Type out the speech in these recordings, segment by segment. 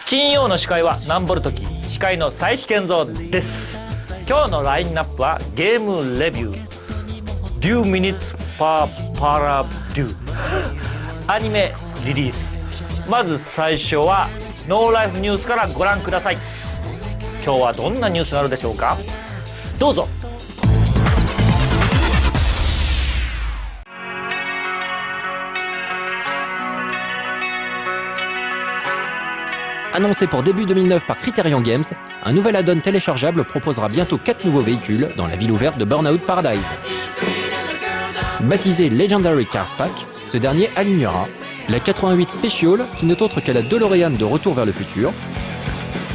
金曜の司会は南ボルトキ司会の佐伯健三です。今日のラインナップはゲームレビュー10 minutes per Paraview アニメリリース。まず最初はノーライフニュースからご覧ください。今日はどんなニュースがあるでしょうか。どうぞ。Annoncé pour début 2009 par Criterion Games, un nouvel add-on téléchargeable proposera bientôt 4 nouveaux véhicules dans la ville ouverte de Burnout Paradise. Baptisé Legendary Cars Pack, ce dernier alignera la 88 Special, qui n'est autre que la DeLorean de Retour vers le futur,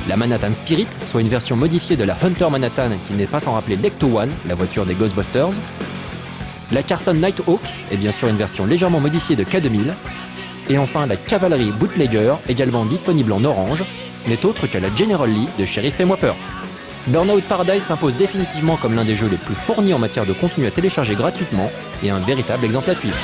la Manhattan Spirit, soit une version modifiée de la Hunter Manhattan qui n'est pas sans rappeler l'Ecto-One, la voiture des Ghostbusters, la Carson Nighthawk, et bien sûr une version légèrement modifiée de K2000, et enfin la Cavalry Bootlegger, également disponible en orange, n'est autre que la General Lee de Sheriff Fais-moi peur. Burnout Paradise s'impose définitivement comme l'un des jeux les plus fournis en matière de contenu à télécharger gratuitement et un véritable exemple à suivre.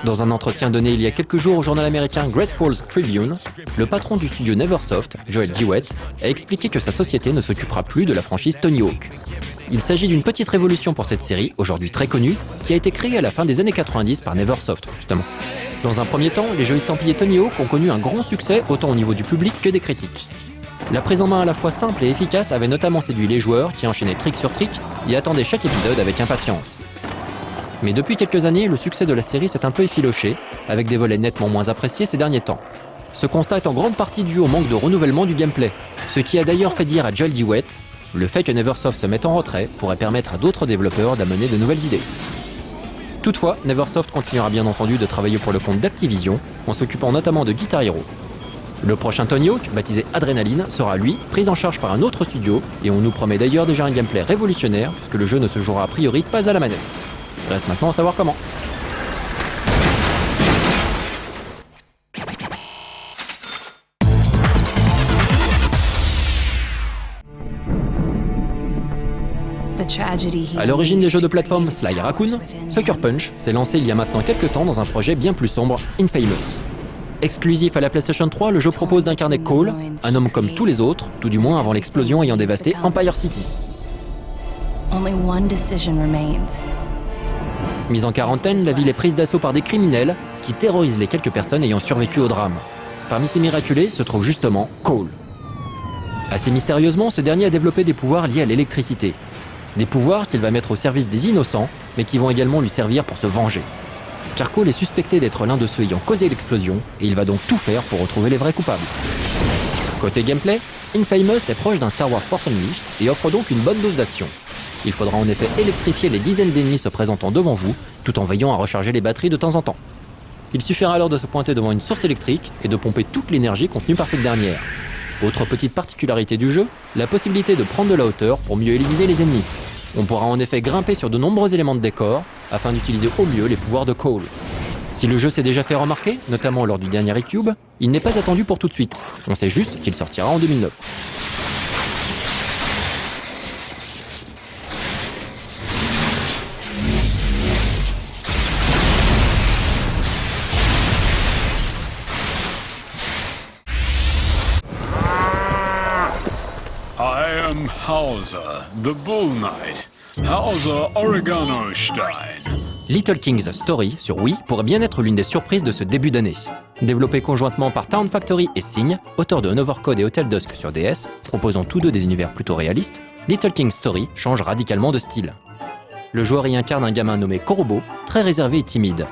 Dans un entretien donné il y a quelques jours au journal américain Great Falls Tribune, le patron du studio Neversoft, Joel Dewett, a expliqué que sa société ne s'occupera plus de la franchise Tony Hawk. Il s'agit d'une petite révolution pour cette série, aujourd'hui très connue, qui a été créée à la fin des années 90 par Neversoft, justement. Dans un premier temps, les jeux estampillés Tony Hawk ont connu un grand succès autant au niveau du public que des critiques. La prise en main à la fois simple et efficace avait notamment séduit les joueurs qui enchaînaient trick sur trick et attendaient chaque épisode avec impatience. Mais depuis quelques années, le succès de la série s'est un peu effiloché, avec des volets nettement moins appréciés ces derniers temps. Ce constat est en grande partie dû au manque de renouvellement du gameplay, ce qui a d'ailleurs fait dire à Joel Dewett, le fait que Neversoft se mette en retrait pourrait permettre à d'autres développeurs d'amener de nouvelles idées. Toutefois, Neversoft continuera bien entendu de travailler pour le compte d'Activision, en s'occupant notamment de Guitar Hero. Le prochain Tony Hawk, baptisé Adrenaline, sera lui pris en charge par un autre studio, et on nous promet d'ailleurs déjà un gameplay révolutionnaire, puisque le jeu ne se jouera a priori pas à la manette. Reste maintenant à savoir comment. À l'origine des jeux de plateforme Sly Raccoon, Sucker Punch s'est lancé il y a maintenant quelques temps dans un projet bien plus sombre, Infamous. Exclusif à la PlayStation 3, le jeu propose d'incarner Cole, un homme comme tous les autres, tout du moins avant l'explosion ayant dévasté Empire City. Mise en quarantaine, la ville est prise d'assaut par des criminels qui terrorisent les quelques personnes ayant survécu au drame. Parmi ces miraculés se trouve justement Cole. Assez mystérieusement, ce dernier a développé des pouvoirs liés à l'électricité. Des pouvoirs qu'il va mettre au service des innocents, mais qui vont également lui servir pour se venger. Car Cole est suspecté d'être l'un de ceux ayant causé l'explosion, et il va donc tout faire pour retrouver les vrais coupables. Côté gameplay, Infamous est proche d'un Star Wars Force Unleashed et offre donc une bonne dose d'action. Il faudra en effet électrifier les dizaines d'ennemis se présentant devant vous, tout en veillant à recharger les batteries de temps en temps. Il suffira alors de se pointer devant une source électrique et de pomper toute l'énergie contenue par cette dernière. Autre petite particularité du jeu, la possibilité de prendre de la hauteur pour mieux éliminer les ennemis. On pourra en effet grimper sur de nombreux éléments de décor afin d'utiliser au mieux les pouvoirs de Cole. Si le jeu s'est déjà fait remarquer, notamment lors du dernier E-Cube, il n'est pas attendu pour tout de suite. On sait juste qu'il sortira en 2009. I am Hauser, the Bull Knight. Hauser Oregano Stein. Little King's Story sur Wii pourrait bien être l'une des surprises de ce début d'année. Développé conjointement par Town Factory et Sign, auteur de An Overcode et Hotel Dusk sur DS, proposant tous deux des univers plutôt réalistes, Little King's Story change radicalement de style. Le joueur y incarne un gamin nommé Korobo, très réservé et timide.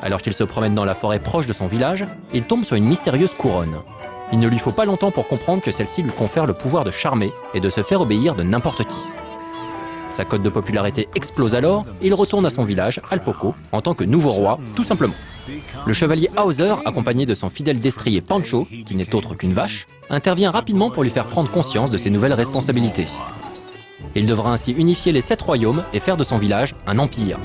Alors qu'il se promène dans la forêt proche de son village, il tombe sur une mystérieuse couronne. Il ne lui faut pas longtemps pour comprendre que celle-ci lui confère le pouvoir de charmer et de se faire obéir de n'importe qui. Sa cote de popularité explose alors et il retourne à son village, Alpoco, en tant que nouveau roi, tout simplement. Le chevalier Hauser, accompagné de son fidèle destrier Pancho, qui n'est autre qu'une vache, intervient rapidement pour lui faire prendre conscience de ses nouvelles responsabilités. Il devra ainsi unifier les 7 royaumes et faire de son village un empire.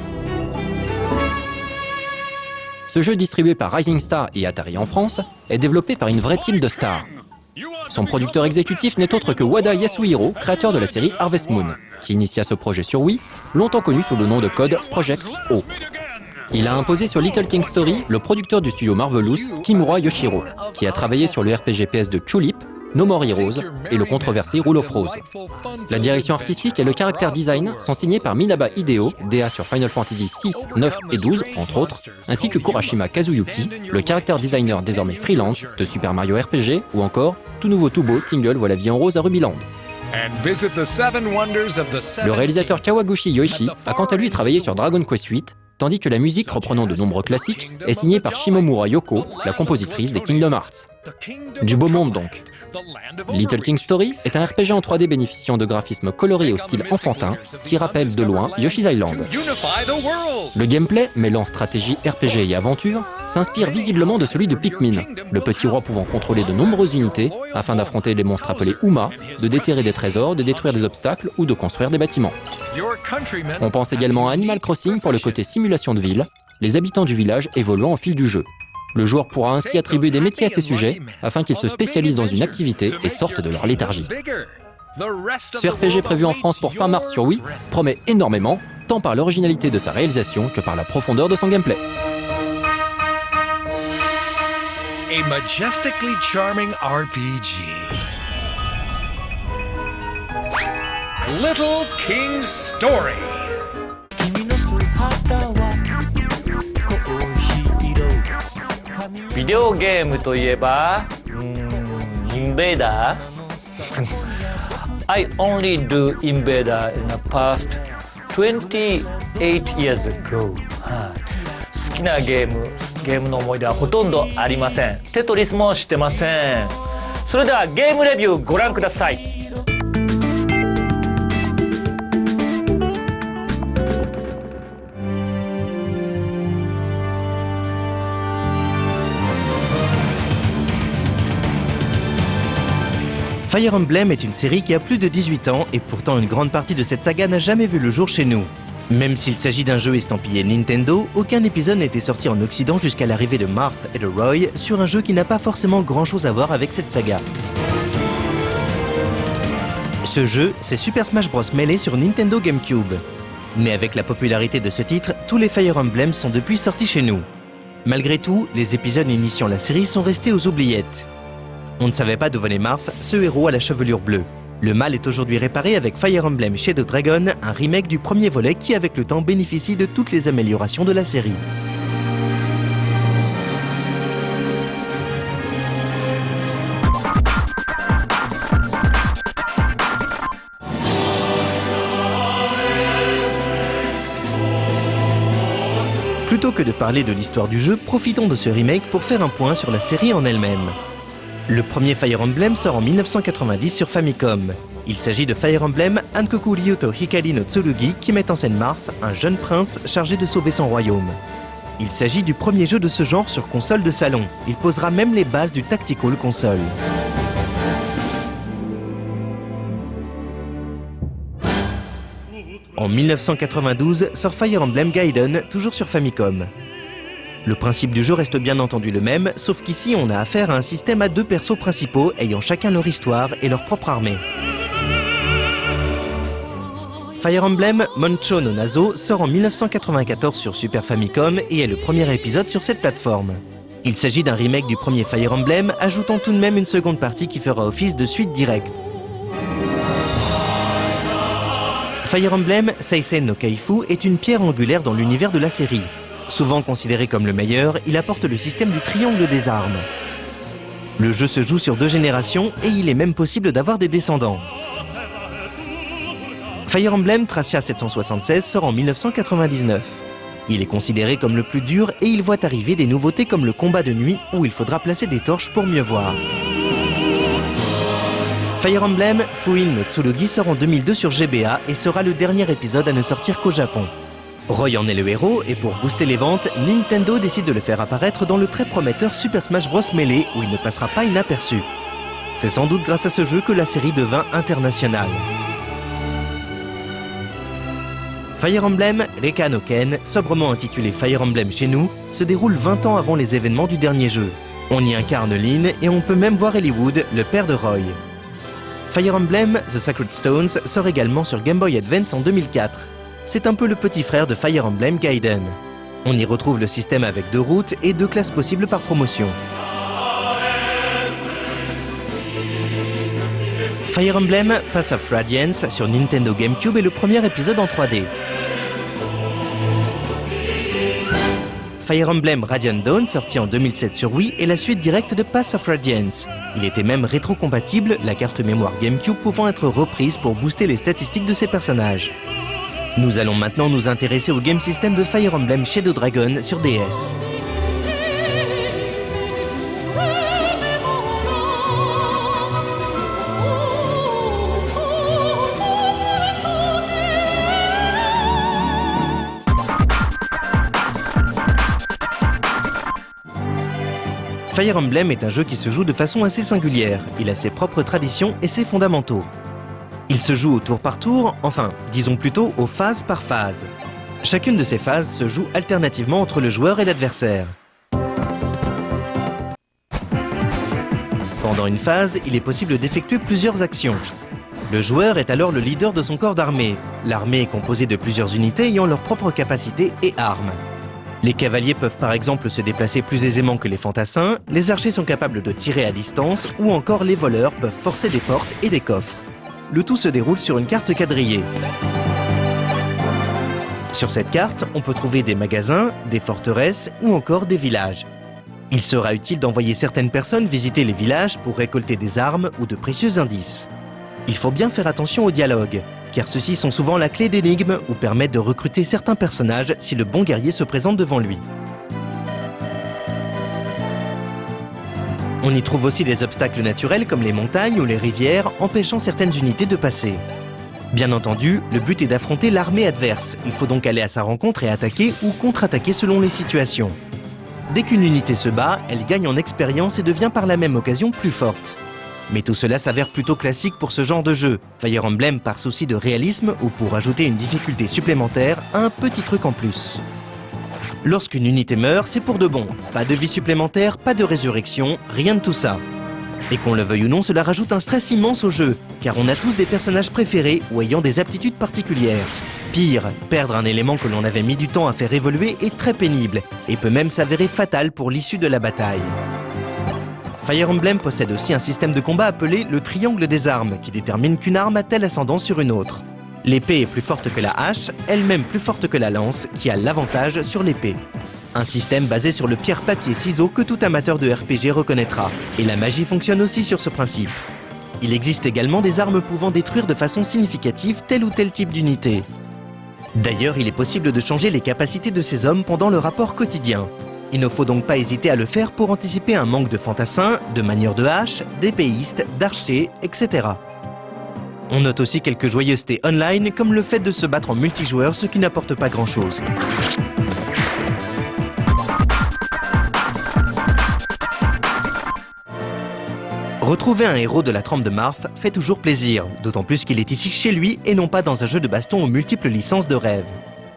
Ce jeu, distribué par Rising Star et Atari en France, est développé par une vraie team de stars. Son producteur exécutif n'est autre que Wada Yasuhiro, créateur de la série Harvest Moon, qui initia ce projet sur Wii, longtemps connu sous le nom de code Project O. Il a imposé sur Little King Story le producteur du studio Marvelous, Kimura Yoshiro, qui a travaillé sur le RPG PS de Tulip, No More Heroes et le controversé Rule of Rose. La direction artistique et le character design sont signés par Minaba Hideo, DA sur Final Fantasy VI, 9 et 12, entre autres, ainsi que Kurashima Kazuyuki, le character designer désormais freelance de Super Mario RPG, ou encore Tout nouveau tout beau, Tingle voit la vie en rose à Rubyland. Le réalisateur Kawaguchi Yoichi a quant à lui travaillé sur Dragon Quest VIII, tandis que la musique reprenant de nombreux classiques est signée par Shimomura Yoko, la compositrice des Kingdom Hearts. Du beau monde donc. Little King Story est un RPG en 3D bénéficiant de graphismes colorés au style enfantin qui rappelle de loin Yoshi's Island. Le gameplay, mêlant stratégie, RPG et aventure, s'inspire visiblement de celui de Pikmin, le petit roi pouvant contrôler de nombreuses unités afin d'affronter des monstres appelés Uma, de déterrer des trésors, de détruire des obstacles ou de construire des bâtiments. On pense également à Animal Crossing pour le côté simulation de ville, les habitants du village évoluant au fil du jeu. Le joueur pourra ainsi attribuer des métiers à ses sujets afin qu'ils se spécialisent dans une activité et sortent de leur léthargie. Ce RPG prévu en France pour fin mars sur Wii promet énormément, tant par l'originalité de sa réalisation que par la profondeur de son gameplay. A majestically charming RPG. Little King Story. ビデオゲームといえばインベーダーI only do Invader in the past 28 years ago、好きなゲームの思い出はほとんどありません。テトリスもしてません。それではゲームレビューご覧ください。Fire Emblem est une série qui a plus de 18 ans et pourtant une grande partie de cette saga n'a jamais vu le jour chez nous. Même s'il s'agit d'un jeu estampillé Nintendo, aucun épisode n'a été sorti en Occident jusqu'à l'arrivée de Marth et de Roy sur un jeu qui n'a pas forcément grand chose à voir avec cette saga. Ce jeu, c'est Super Smash Bros Melee sur Nintendo GameCube. Mais avec la popularité de ce titre, tous les Fire Emblem sont depuis sortis chez nous. Malgré tout, les épisodes initiant la série sont restés aux oubliettes. On ne savait pas d'où venait Marth, ce héros à la chevelure bleue. Le mal est aujourd'hui réparé avec Fire Emblem Shadow Dragon, un remake du premier volet qui avec le temps bénéficie de toutes les améliorations de la série. Plutôt que de parler de l'histoire du jeu, profitons de ce remake pour faire un point sur la série en elle-même. Le premier Fire Emblem sort en 1990 sur Famicom. Il s'agit de Fire Emblem Hankoku Ryuto Hikari no Tsurugi qui met en scène Marth, un jeune prince chargé de sauver son royaume. Il s'agit du premier jeu de ce genre sur console de salon. Il posera même les bases du tactical console. En 1992 sort Fire Emblem Gaiden, toujours sur Famicom. Le principe du jeu reste bien entendu le même, sauf qu'ici on a affaire à un système à deux persos principaux ayant chacun leur histoire et leur propre armée. Fire Emblem Moncho no Nazo sort en 1994 sur Super Famicom et est le premier épisode sur cette plateforme. Il s'agit d'un remake du premier Fire Emblem, ajoutant tout de même une seconde partie qui fera office de suite directe. Fire Emblem Seisen no Kaifu est une pierre angulaire dans l'univers de la série. Souvent considéré comme le meilleur, il apporte le système du triangle des armes. Le jeu se joue sur 2 générations et il est même possible d'avoir des descendants. Fire Emblem Thracia 776 sort en 1999. Il est considéré comme le plus dur et il voit arriver des nouveautés comme le combat de nuit où il faudra placer des torches pour mieux voir. Fire Emblem Fuin no Tsurugi sort en 2002 sur GBA et sera le dernier épisode à ne sortir qu'au Japon. Roy en est le héros et pour booster les ventes, Nintendo décide de le faire apparaître dans le très prometteur Super Smash Bros Melee où il ne passera pas inaperçu. C'est sans doute grâce à ce jeu que la série devint internationale. Fire Emblem Reka no Ken, sobrement intitulé Fire Emblem chez nous, se déroule 20 ans avant les événements du dernier jeu. On y incarne Lynn et on peut même voir Hollywood, le père de Roy. Fire Emblem The Sacred Stones sort également sur Game Boy Advance en 2004. C'est un peu le petit frère de Fire Emblem Gaiden. On y retrouve le système avec 2 routes et 2 classes possibles par promotion. Fire Emblem Path of Radiance sur Nintendo GameCube est le premier épisode en 3D. Fire Emblem Radiant Dawn, sorti en 2007 sur Wii, est la suite directe de Path of Radiance. Il était même rétro-compatible, la carte mémoire GameCube pouvant être reprise pour booster les statistiques de ses personnages. Nous allons maintenant nous intéresser au game system de Fire Emblem Shadow Dragon sur DS. Fire Emblem est un jeu qui se joue de façon assez singulière. Il a ses propres traditions et ses fondamentaux. Il se joue au tour par tour, enfin, disons plutôt au phase par phase. Chacune de ces phases se joue alternativement entre le joueur et l'adversaire. Pendant une phase, il est possible d'effectuer plusieurs actions. Le joueur est alors le leader de son corps d'armée. L'armée est composée de plusieurs unités ayant leurs propres capacités et armes. Les cavaliers peuvent par exemple se déplacer plus aisément que les fantassins, les archers sont capables de tirer à distance ou encore les voleurs peuvent forcer des portes et des coffres. Le tout se déroule sur une carte quadrillée. Sur cette carte, on peut trouver des magasins, des forteresses ou encore des villages. Il sera utile d'envoyer certaines personnes visiter les villages pour récolter des armes ou de précieux indices. Il faut bien faire attention aux dialogues, car ceux-ci sont souvent la clé d'énigme ou permettent de recruter certains personnages si le bon guerrier se présente devant lui. On y trouve aussi des obstacles naturels comme les montagnes ou les rivières, empêchant certaines unités de passer. Bien entendu, le but est d'affronter l'armée adverse. Il faut donc aller à sa rencontre et attaquer ou contre-attaquer selon les situations. Dès qu'une unité se bat, elle gagne en expérience et devient par la même occasion plus forte. Mais tout cela s'avère plutôt classique pour ce genre de jeu. Fire Emblem, par souci de réalisme ou pour ajouter une difficulté supplémentaire, a un petit truc en plus. Lorsqu'une unité meurt, c'est pour de bon. Pas de vie supplémentaire, pas de résurrection, rien de tout ça. Et qu'on le veuille ou non, cela rajoute un stress immense au jeu, car on a tous des personnages préférés ou ayant des aptitudes particulières. Pire, perdre un élément que l'on avait mis du temps à faire évoluer est très pénible, et peut même s'avérer fatal pour l'issue de la bataille. Fire Emblem possède aussi un système de combat appelé le triangle des armes, qui détermine qu'une arme a tel ascendant sur une autre. L'épée est plus forte que la hache, elle-même plus forte que la lance, qui a l'avantage sur l'épée. Un système basé sur le pierre-papier-ciseaux que tout amateur de RPG reconnaîtra. Et la magie fonctionne aussi sur ce principe. Il existe également des armes pouvant détruire de façon significative tel ou tel type d'unité. D'ailleurs, il est possible de changer les capacités de ces hommes pendant le rapport quotidien. Il ne faut donc pas hésiter à le faire pour anticiper un manque de fantassins, de manieurs de hache, d'épéistes, d'archers, etc. On note aussi quelques joyeusetés online, comme le fait de se battre en multijoueur, ce qui n'apporte pas grand-chose. Retrouver un héros de la trempe de Marth fait toujours plaisir, d'autant plus qu'il est ici chez lui et non pas dans un jeu de baston aux multiples licences de rêve.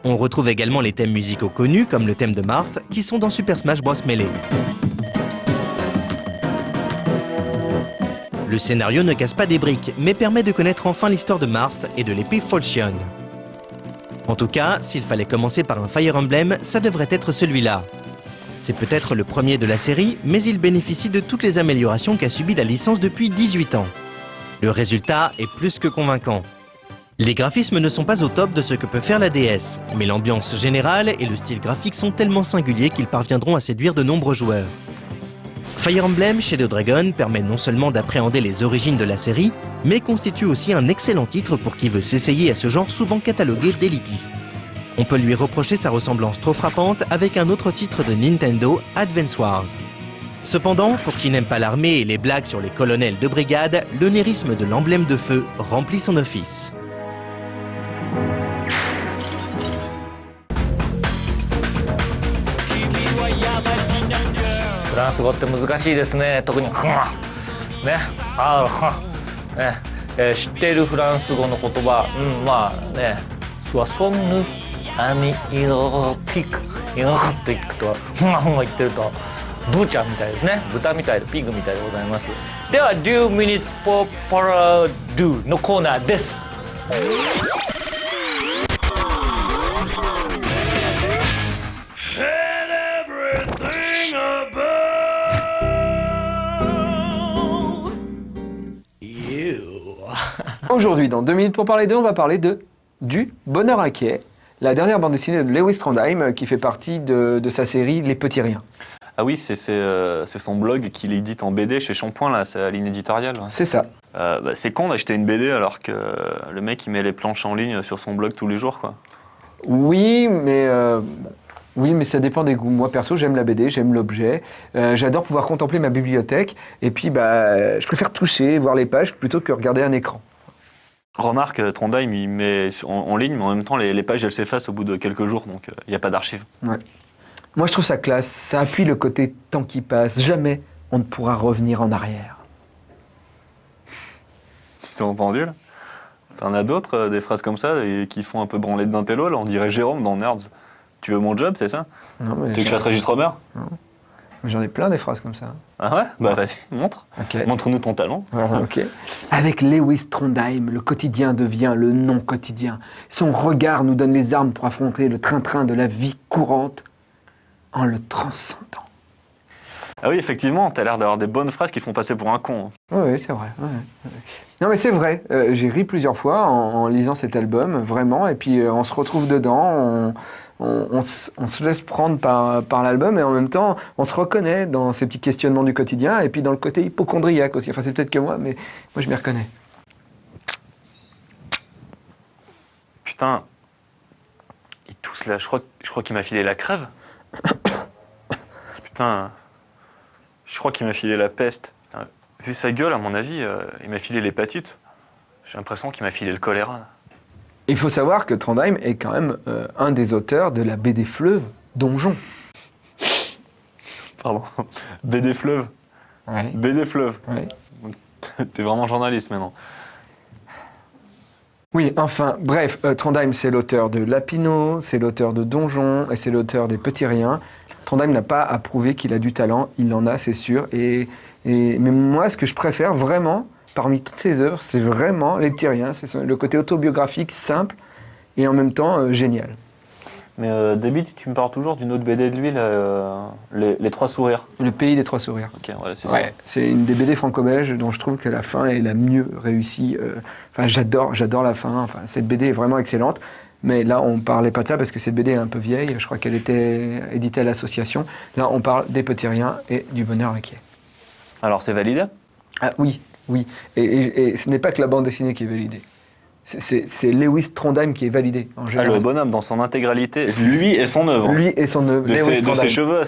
On retrouve également les thèmes musicaux connus, comme le thème de Marth, qui sont dans Super Smash Bros Melee. Le scénario ne casse pas des briques, mais permet de connaître enfin l'histoire de Marth et de l'épée Falchion. En tout cas, s'il fallait commencer par un Fire Emblem, ça devrait être celui-là. C'est peut-être le premier de la série, mais il bénéficie de toutes les améliorations qu'a subi la licence depuis 18 ans. Le résultat est plus que convaincant. Les graphismes ne sont pas au top de ce que peut faire la DS, mais l'ambiance générale et le style graphique sont tellement singuliers qu'ils parviendront à séduire de nombreux joueurs. Fire Emblem Shadow Dragon permet non seulement d'appréhender les origines de la série, mais constitue aussi un excellent titre pour qui veut s'essayer à ce genre souvent catalogué d'élitiste. On peut lui reprocher sa ressemblance trop frappante avec un autre titre de Nintendo, Advance Wars. Cependant, pour qui n'aime pas l'armée et les blagues sur les colonels de brigade, l'onérisme de l'emblème de feu remplit son office. フランス語って難しいですね。特にね、知っているフランス語の言葉、まあね、スワソンヌアニイロティックイロティックと言ってるとブーちゃんみたいですね。豚みたいでピグみたいでございます。では Do Minutes for Parado のコーナーです。Aujourd'hui, dans 2 minutes pour parler d'eux, on va parler du Bonheur inquiet, la dernière bande dessinée de Lewis Trondheim qui fait partie de sa série Les Petits Riens. Ah oui, c'est son blog qu'il édite en BD chez Shampoing, là, c'est à ligne éditoriale. Ouais. C'est ça. C'est con d'acheter une BD alors que le mec il met les planches en ligne sur son blog tous les jours, quoi. Oui, mais ça dépend des goûts. Moi, perso, j'aime la BD, j'aime l'objet. J'adore pouvoir contempler ma bibliothèque. Et puis, je préfère toucher, voir les pages plutôt que regarder un écran. Remarque, Trondheim il met en ligne, mais en même temps les pages elles s'effacent au bout de quelques jours, donc il n'y a pas d'archives. Ouais. Moi, je trouve ça classe. Ça appuie le côté temps qui passe. Jamais on ne pourra revenir en arrière. Tu t'as entendu là? T'en as d'autres, des phrases comme ça, et qui font un peu branlette d'intello, là, on dirait Jérôme dans Nerds. Tu veux mon job, c'est ça? Non, mais Tu veux que je fasse Régis Robert? Mais j'en ai plein des phrases comme ça. Ah ouais? Bah vas-y, montre. Ok. Montre-nous ton talent. Ok. Avec Lewis Trondheim, le quotidien devient le non-quotidien. Son regard nous donne les armes pour affronter le train-train de la vie courante en le transcendant. Ah oui, effectivement, t'as l'air d'avoir des bonnes phrases qui te font passer pour un con. Oui, c'est vrai. Ouais. Non, mais c'est vrai. J'ai ri plusieurs fois en lisant cet album, vraiment. Et puis, on se retrouve dedans, on se laisse prendre par l'album. Et en même temps, on se reconnaît dans ces petits questionnements du quotidien. Et puis, dans le côté hypocondriaque aussi. Enfin, c'est peut-être que moi, mais moi, je m'y reconnais. Putain, il tousse là, je crois qu'il m'a filé la crève. Putain, je crois qu'il m'a filé la peste. Putain, vu sa gueule, à mon avis, il m'a filé l'hépatite. J'ai l'impression qu'il m'a filé le choléra. Il faut savoir que Trondheim est quand même un des auteurs de la BD Fleuve Donjon. Pardon. BD Fleuve. Ouais. BD Fleuve. Ouais. T'es vraiment journaliste maintenant. Oui, enfin, bref, Trondheim, c'est l'auteur de Lapino, c'est l'auteur de Donjon et c'est l'auteur des Petits Riens. Trondheim n'a pas à prouver qu'il a du talent, il en a, c'est sûr. Mais moi, ce que je préfère vraiment, parmi toutes ses œuvres, c'est vraiment Les Petits Riens. C'est le côté autobiographique, simple et en même temps génial. Mais David, tu me parles toujours d'une autre BD de lui, les Trois Sourires. Le Pays des Trois Sourires. Ok, ouais, c'est Ouais, c'est une des BD franco-belges dont je trouve que la fin est la mieux réussie. Enfin, j'adore la fin. Enfin, cette BD est vraiment excellente. Mais là, on parlait pas de ça parce que cette BD est un peu vieille. Je crois qu'elle était éditée à l'association. Là, on parle des Petits Riens et du Bonheur inquiet. Alors, c'est validé? Ah oui. Et ce n'est pas que la bande dessinée qui est validée. C'est Lewis Trondheim qui est validé, en Ah, général. le bonhomme dans son intégralité, lui et son œuvre. Lui et son œuvre. De Lewis ses Trondheim. cheveux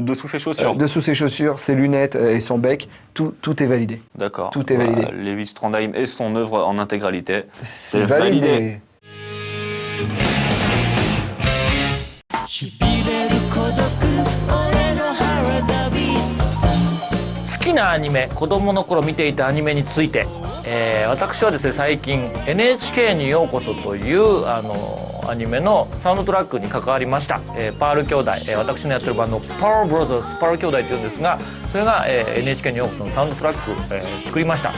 dessous ses chaussures. Dessous ses chaussures, ses lunettes et son bec, tout est validé. D'accord. Tout est validé. Lewis Trondheim et son œuvre en intégralité. C'est validé. 好きなアニメ、子供の頃見ていたアニメについて、私はですね最近 NHK にようこそというアニメのサウンドトラックに関わりました、パール兄弟、私のやってるバンドパールブラザーズ、パール兄弟というんですが、それが、NHK にようこそのサウンドトラック、作りました。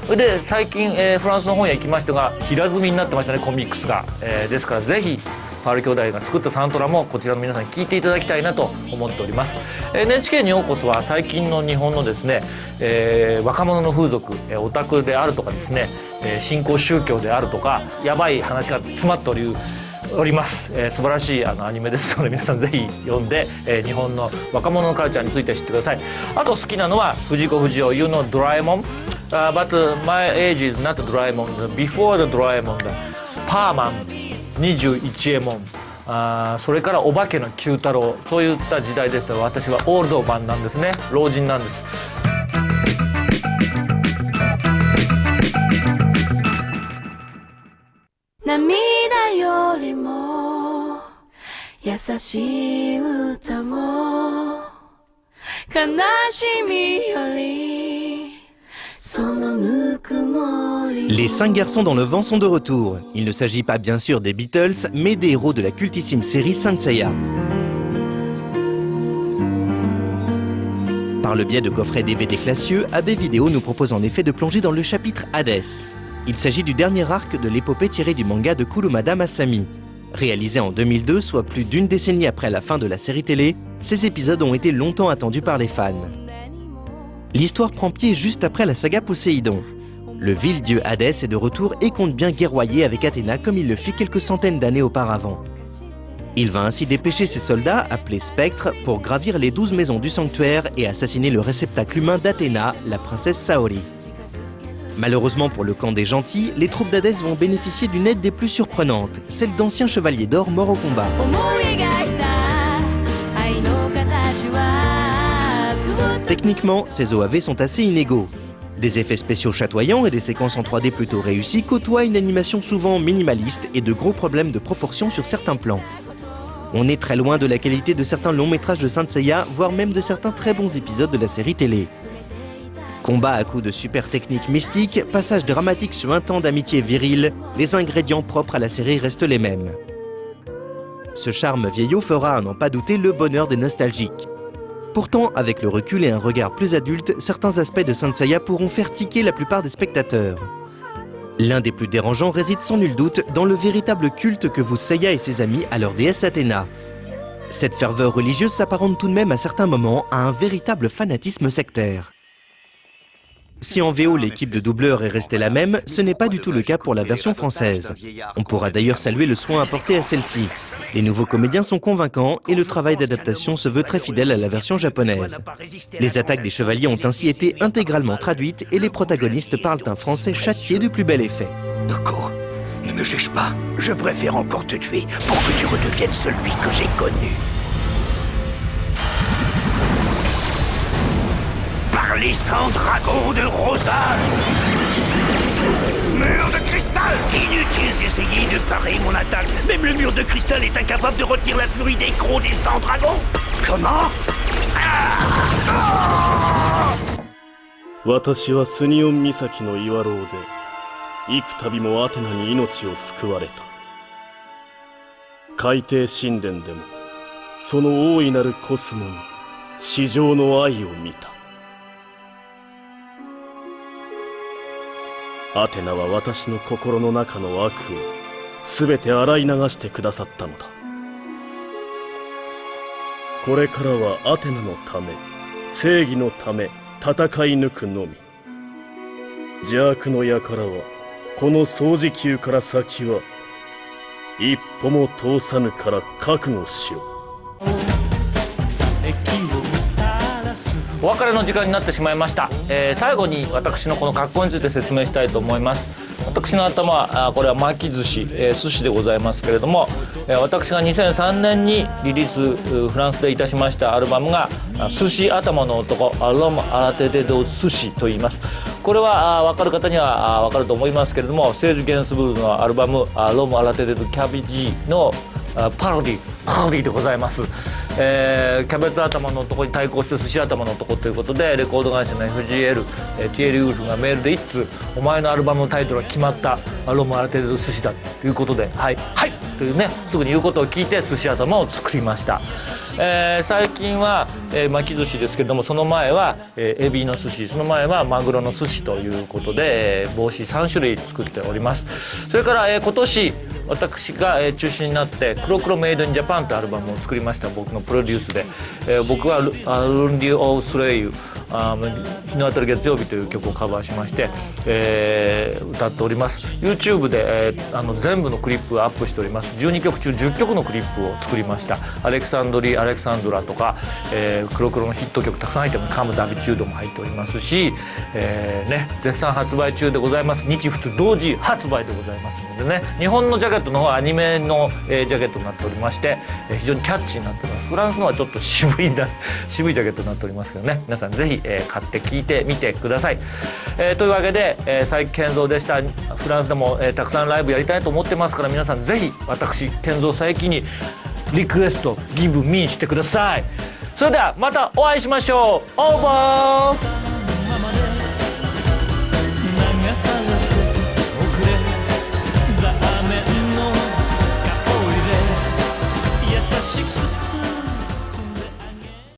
それで最近、フランスの本屋行きましたが平積みになってましたね、コミックスが、ですからぜひパール兄弟が作ったサウンドトラもこちらの皆さんに聞いていただきたいなと思っております。 NHK にようこそは最近の日本のですね、若者の風俗、オタクであるとかですね、新興宗教であるとかやばい話が詰まっております、素晴らしいアニメですので皆さんぜひ読んで、日本の若者のカルチャーについて知ってください。あと好きなのは藤子不二雄 You know ドラえもん、but my age is not ドラえもん before the ドラえもんだパーマン21エモン、それからお化けの九太郎、そういった時代ですが私はオールドマンなんですね、老人なんです。涙よりも優しい歌を悲しみよりそのぬくもり。 Les 5 garçons dans le vent sont de retour. Il ne s'agit pas bien sûr des Beatles, mais des héros de la cultissime série Saint Seiya. Par le biais de coffrets DVD classieux, AB Vidéo nous propose en effet de plonger dans le chapitre Hades. Il s'agit du dernier arc de l'épopée tirée du manga de Kurumada Masami. Réalisé en 2002, soit plus d'une décennie après la fin de la série télé, ces épisodes ont été longtemps attendus par les fans. L'histoire prend pied juste après la saga Poséidon. Le vil dieu Hadès est de retour et compte bien guerroyer avec Athéna comme il le fit quelques centaines d'années auparavant. Il va ainsi dépêcher ses soldats, appelés spectres, pour gravir les 12 maisons du sanctuaire et assassiner le réceptacle humain d'Athéna, la princesse Saori. Malheureusement pour le camp des gentils, les troupes d'Hadès vont bénéficier d'une aide des plus surprenantes, celle d'anciens chevaliers d'or morts au combat. Techniquement, ces OAV sont assez inégaux. Des effets spéciaux chatoyants et des séquences en 3D plutôt réussies côtoient une animation souvent minimaliste et de gros problèmes de proportion sur certains plans. On est très loin de la qualité de certains longs métrages de Saint Seiya, voire même de certains très bons épisodes de la série télé. Combat à coups de super techniques mystiques, passage dramatique sur un temps d'amitié virile, les ingrédients propres à la série restent les mêmes. Ce charme vieillot fera, à n'en pas douter, le bonheur des nostalgiques. Pourtant, avec le recul et un regard plus adulte, certains aspects de Saint Seiya pourront faire tiquer la plupart des spectateurs. L'un des plus dérangeants réside sans nul doute dans le véritable culte que vouent Seiya et ses amis à leur déesse Athéna. Cette ferveur religieuse s'apparente tout de même à certains moments à un véritable fanatisme sectaire. Si en VO l'équipe de doubleurs est restée la même, ce n'est pas du tout le cas pour la version française. On pourra d'ailleurs saluer le soin apporté à celle-ci. Les nouveaux comédiens sont convaincants et le travail d'adaptation se veut très fidèle à la version japonaise. Les attaques des chevaliers ont ainsi été intégralement traduites et les protagonistes parlent un français châtié du plus bel effet. Doko, ne me juge pas. Je préfère encore te tuer pour que tu redeviennes celui que j'ai connu. Par les 100 dragons de Rosa. Mur de cristal. Inutile d'essayer de parer mon attaque. Même le mur de cristal est incapable de retenir la furie des crocs des 100 dragons. Comment? Watashi wa Sunion Misaki no Iwaro de iku tabi mo Athena ni inochi o sukuwareta. Kaitei shinden de mo sono oinaru cosmo ni shijou no ai o mita. アテナは私の心の中の悪をすべて洗い流してくださったのだ。これからはアテナのため、正義のため戦い抜くのみ。邪悪の輩はこの掃除宮から先は一歩も通さぬから覚悟しろ。お別れの時間になってしまいました、最後に私のこの格好について説明したいと思います。私の頭はこれは巻き寿司、寿司でございますけれども、私が2003年にリリースフランスでいたしましたアルバムが寿司頭の男アロム・アラテデ・ド・寿司と言います。これは分かる方には分かると思いますけれども、セージ・ゲンスブルグのアルバムアロム・アラテデ・ド・キャビジーのパロディでございます。キャベツ頭の男に対抗して寿司頭の男ということで、レコード会社の FGL、ティエリ・ウルフがメールで一通お前のアルバムのタイトルが決まった、アロム・アラテデ・ド・寿司だということで、はいはいというね、すぐに言うことを聞いて寿司頭を作りました。最近は、巻き寿司ですけれども、その前は、エビの寿司、その前はマグロの寿司ということで、帽子3種類作っております。それから、今年私が中心になって「黒黒メイドインジャパン」というアルバムを作りました。僕のプロデュースで、僕は「ルンディ・オー・スレイユ」日の当たる月曜日という曲をカバーしまして、歌っております。 YouTube で、全部のクリップをアップしております。12曲中10曲のクリップを作りました。アレクサンドリー・アレクサンドラとか、黒黒のヒット曲たくさん入ってます。カム・ダビチュードも入っておりますし、絶賛発売中でございます。日仏同時発売でございますのでね、日本のジャケットの方はアニメの、ジャケットになっておりまして、非常にキャッチーになっております。フランスのはちょっと渋いジャケットになっておりますけどね、皆さんぜひ、買って聴いてみてください。というわけで、佐伯健三でした。フランスでも、たくさんライブやりたいと思ってますから、皆さんぜひ私健三佐伯にリクエストギブミーしてください。それではまたお会いしましょう。オーバー。